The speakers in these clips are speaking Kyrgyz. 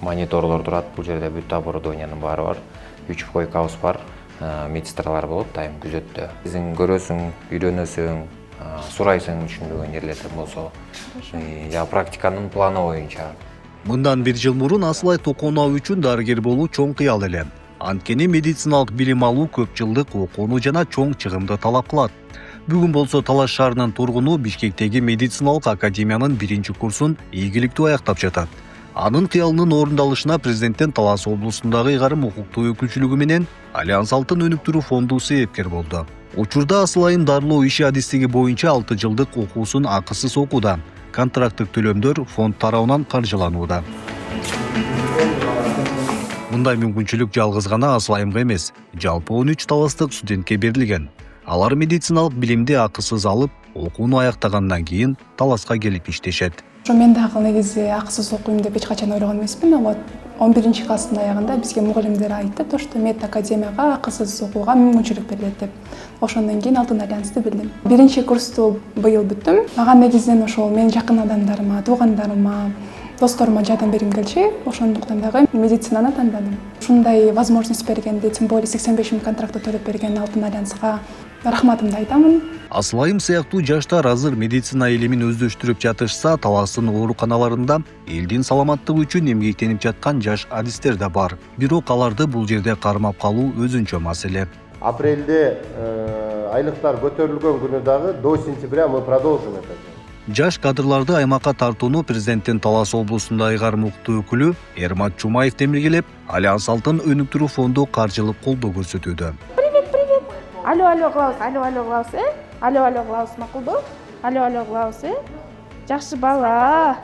мониторлор турат. Бул жерде бүт оборудованиянын баары бар. 3 койкабыз бар. Медсестралар болот, дайым күзөттө. Сен көрөсүң, үйрөнөсүң, сурайсың түшүнбөгөн жерлерден болсо. Я практиканын планы боюнча. Мындан 1 жыл мурун Асылай Токонов үчүн дарыгер болуу чоң кыял эле. Анткени медициналык билим алуу көп жылдык окууну жана чоң чыгымды талап кылат. Бүгүн болсо Талас шаарынын тургуну Бишкектеги медициналык академиянын 1-курсун ийгиликтүү аяктап жатат. Анын кыялынын орундалышына президенттен Талас облусундагы ыйгарым укуктуу өкүлчүлүгү менен Альянс Алтын өнүктүрүү фонду себепкер болду. Учурда Асылайын дарылоо иши адистиги боюнча 6 жылдык окуусун акысыз окууда. Контракттык төлөмдөр фонд тарабынан каржыланууда. Мындай мүмкүнчүлүк жалгыз гана Асылайымга эмес, жалпы 13 таластык студентке берилген. Алар медициналык билимди акысыз алып, окууну аяктагандан кийин Таласка келип иштешет. Мен дагы негизи акысыз окуйм деп эч качан ойлогон эмесмин. Вот 11-класстын аягында бизге мугалимдер айтты, что мед академияга акысыз окууга мүмкүнчүлүк берилет деп. Ошондон кийин Алтын Альянсты билдим. 1-курсту быйыл бүттүм. Мага негизинен ошол менин жакын адамдарыма, туугандарыма, досторума жардам бергим келчү. Ошондуктан дагы медицинаны тандадым. Ушундай возможность бергенди, тем более 85 000 контрактты төлөп берген Алтын Альянсга рахматымды айтамын. Асылайым сыяктуу жаштар азыр медицина илимин өздөштүрүп жатышса, Таластын ооруканаларында элдин саламаттыгы үчүн эмгектенип жаткан жаш адистер да бар. Бирок аларды бул жерде кармап калуу өзүнчө маселе. Апрелде айлыктар көтөрүлгөн күнү дагы до сентября мы продолжим это. Жаш кадрларды аймакка тартууну президенттин Талас облусунда ыйгарым укуктуу өкүлү Эрмат Жумаев темиргелеп, Альянс Алтын өнүктүрүү фонду каржылык колдоо көрсөтүүдө. Алло кылабыз, алло кылабыз, макулду? Алло кылабыз, жакшы бала.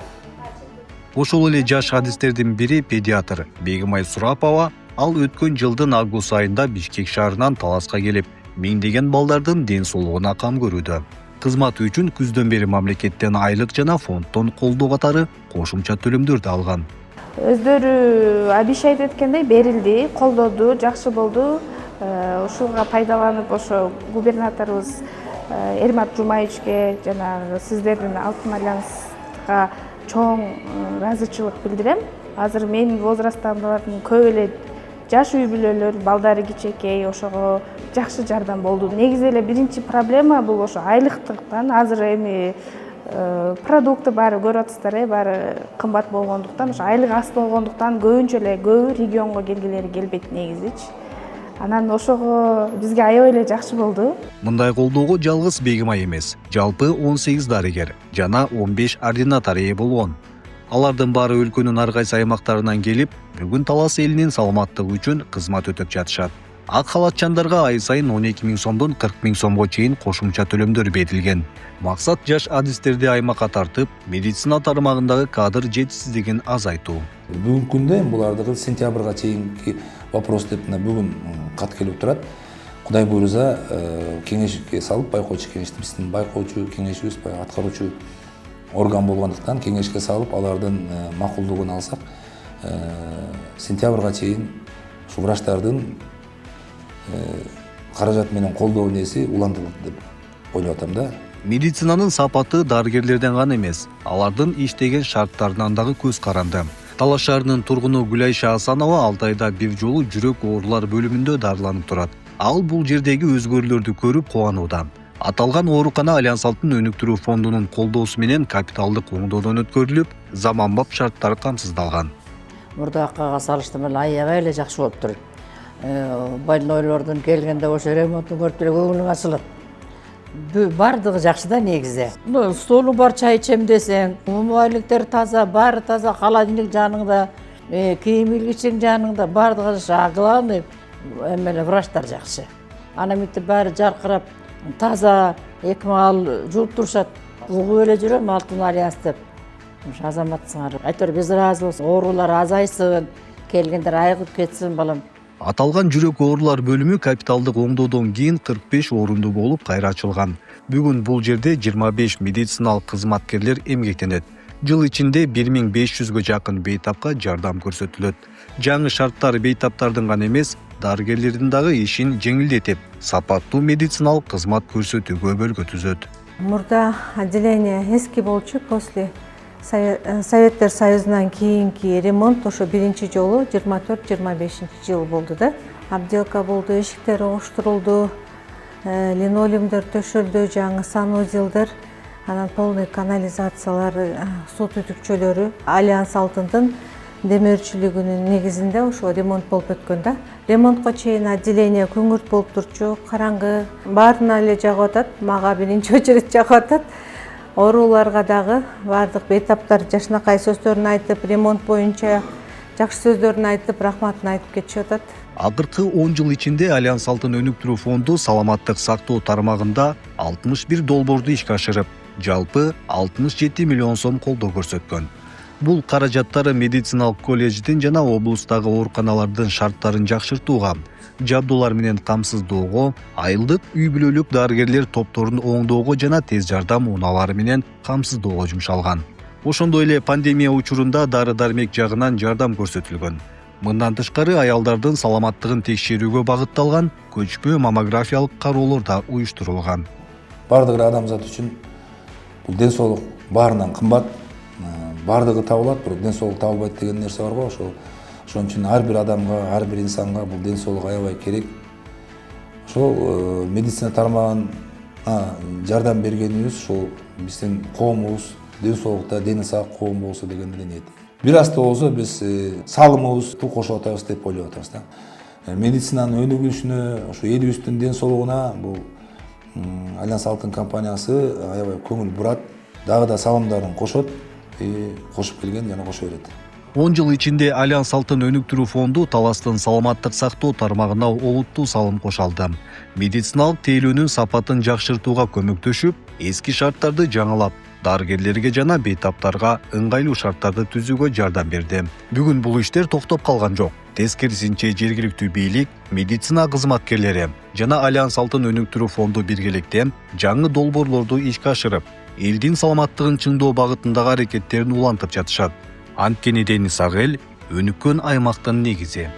Ошол эле жаш адистердин бири педиатр Бегимай Сурапова. Ал өткөн жылдын август айында Бишкек шаарынан Таласка келип, миңдеген балдардын ден соолугуна кам көрүүдө. Кызматы үчүн күздөн бери мамлекеттен айлык жана фонддон колдоо катары кошумча төлөмдөрдү алган. Өздөрү обещать эткендей берилди, колдоду, жакшы болду. Ушуга пайдаланып ошо губернаторубуз Эрмат Жумаевичке жана сиздердин Алтын Альянска чоң ыраазычылык билдирем. Азыр менин возрасттагылардын көп эле жаш үй бүлөлөр, балдары кичинекей, ошого жакшы жардам болду. Негизи эле биринчи проблема бул ошо айлыктыктан. Азыр эми продукты баары көрүп атасыздар, баары кымбат болгондуктан, ошо айлык аз болгондуктан көбүнчө эле көбү регионго келгилери келбейт негизичи. Анан ошого бизге аябай эле жакшы болду. Мындай колдоого жалгыз Бегимай эмес, жалпы 18 дарыгер жана 15 ординатор ээ болгон. Алардын баары өлкөнүн ар кайсы аймактарынан келип, бүгүн Талас элинин саламаттыгы үчүн кызмат өтөп жатышат. Ак халатчандарга ай сайын 12 000 сомдон 40 000 сомго чейин кошумча төлөмдөр берилген. Максат жаш адистерди аймакка тартып, медицина тармагындагы кадр жетишсиздигин азайтуу. Бүгүнкү күндө буларды сентябрга чейинки вопрос деп бүгүн кат келип турат. Кудай буйрса, кеңешке салып, байкоочу кеңешти биздин байкоочу кеңешибиз, аткаруучу орган болгондуктан кеңешке салып, алардын макулдугун алсак, сентябрга чейин ушу врачтардын каражат менен колдоо неси улантылат деп ойлоп атам да. Медицинанын сапаты дарыгерлерден гана эмес, алардын иштеген шарттарынан дагы көз каранды. Талас шаарынын тургуну Гүлайша Асанова 6 айда бир жолу жүрөк оорулар бөлүмүндө дарыланып турат. Ал бул жердеги өзгөрүүлөрдү көрүп кубанууда. Аталган оорукана Альянс Алтын өнүктүрүү фондунун колдоосу менен капиталдык оңдоодон өткөрүлүп, заманбап шарттар камсыздалган. Мурдакыга салыштырмалуу аябай эле жакшы болуп турат. Больнойлордун келгенде ошо ремонтун көрүп эле көңүлүң ачылат. Бардыгы жакшы да негизи. Столу бар, чай ичем десең, умуайлыктар таза, баары таза, холодильник жаныңда, кийим илгичиң жаныңда, бардыгы жакшы. Главный эмеле врачтар жакшы. Анан мынтип баары жаркырап, таза, экмал жууп турушат. Угуп эле жүрөм Алтын Альянс деп. Азаматсыңар. Айтор биз ыраазыбыз, оорулар азайсын, келгендер айыгып кетсин балам. Аталган жүрөк оорулар бөлүмү капиталдык оңдоодон кийин 45 орунду болуп кайра ачылган. Бүгүн бул жерде 25 медициналык кызматкерлер эмгектенет. Жыл ичинде 1500гө жакын бейтапка жардам көрсөтүлөт. Жаңы шарттар бейтаптардын гана эмес, дарыгерлердин дагы ишин жеңилдетип, сапаттуу медициналык кызмат көрсөтүүгө бөлгө түзөт. Мурда отделение эски болчу, после Советтер Союзунан кийинки ремонт ошо биринчи жолу 24-25 жыл болду да. Обделка болду, эшиктер оңоштурулду, линолеумдер төшөлдү, жаңы санузелдер, анан полный канализациялар, суу түтүкчөлөрү. Альянс Алтындын демөөрчүлүгүнүн негизинде ошо ремонт болуп өткөн да. Ремонтко чейин отделение күңүрт болуп турчу, караңгы, баарына эле жагып атат, мага биринчи очередь жагып атат. Ооруларга дагы баардык бейтаптар жашынакай сөздөрүн айтып, ремонт боюнча жакшы сөздөрүн айтып, рахматын айтып кетишип атат. Акыркы 10 жыл ичинде Альянс Алтын өнүктүрүү фонду саламаттык сактоо тармагында 61 долбоорду ишке ашырып, жалпы 67 миллион сом колдоо көрсөткөн. Бул каражаттары медициналык колледждин жана облустагы ооруканалардын шарттарын жакшыртууга, жабдуулар менен камсыздоого, айылдык үй бүлөлүк дарыгерлер топторун оңдоого жана тез жардам унаалары менен камсыздоого жумшалган. Ошондой эле пандемия учурунда дары-дармек жагынан жардам көрсөтүлгөн. Мындан тышкары аялдардын саламаттыгын текшерүүгө багытталган көчмө маммографиялык кароолор да уюштурулган. Бардык адамзат үчүн бул ден соолук баарынан кымбат, бардыгы табылат, бирок ден соолук табылбайт деген нерсе бар го. Ошон үчүн ар бир адамга, ар бир инсанга бул ден соолук аябай керек. Ошол медицина тармагына жардам бергенибиз ошол биздин коомубуз ден соолукта дени сак коом болсо деген эле ниет. Бир аз да болсо биз салымыбызды кошуп атабыз деп ойлоп атабыз да. Медицинанын өнүгүшүнө, ошо элибиздин ден соолугуна бул Альянс Алтын компаниясы аябай көңүл бурат, дагы да салымдарын кошот, кошуп келген жана кошо берет. 10 жыл ичинде Альянс Алтын өнүктүрүү фонду Таластын саламаттык сактоо тармагына олуттуу салым кошалды. Медициналык тейлөөнүн сапатын жакшыртууга көмөктөшүп, эски шарттарды жаңылап, дарыгерлерге жана бейтаптарга ыңгайлуу шарттарды түзүүгө жардам берди. Бүгүн бул иштер токтоп калган жок. Тескерисинче жергиликтүү бийлик, медицина кызматкерлери жана Альянс Алтын өнүктүрүү фонду биргеликте жаңы долбоорлорду ишке ашырып, элдин саламаттыгын чыңдоо багытындагы аракеттерин улантып жатышат. Анткени Денис Агел өнүккөн аймактын негизи.